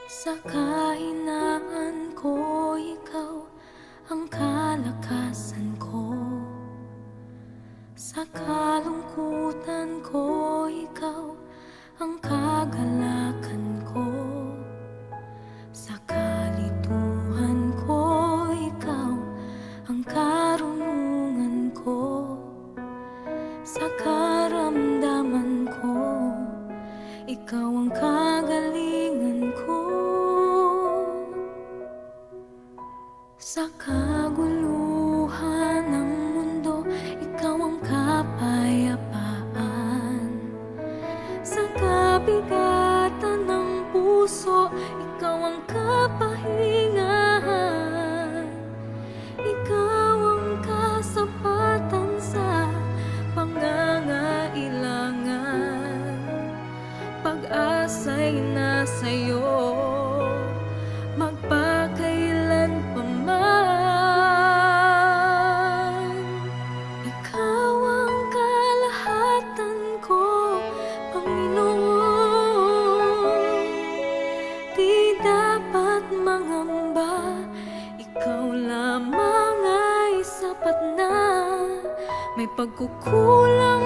Sa kahinaan ko, ikaw ang kalakasan ko. Sa kalungkutan ko, ikaw ang kagalakan ko. Sa kalituhan ko, ikaw ang karunungan ko. Sa karamdaman ko, ikaw ang kagalingan ko. Sa kaguluhan ng mundo, ikaw ang kapayapaan. Sa kabigatan ng puso, ikaw ang kapahingahan. Ikaw ang kasapatan sa pangangailangan. Pag-asa'y nasa'yo, magpakailan pa man. Ikaw ang kalahatan ko, Panginoon. Di dapat mangamba, ikaw lamang ay sapat na. May pagkukulang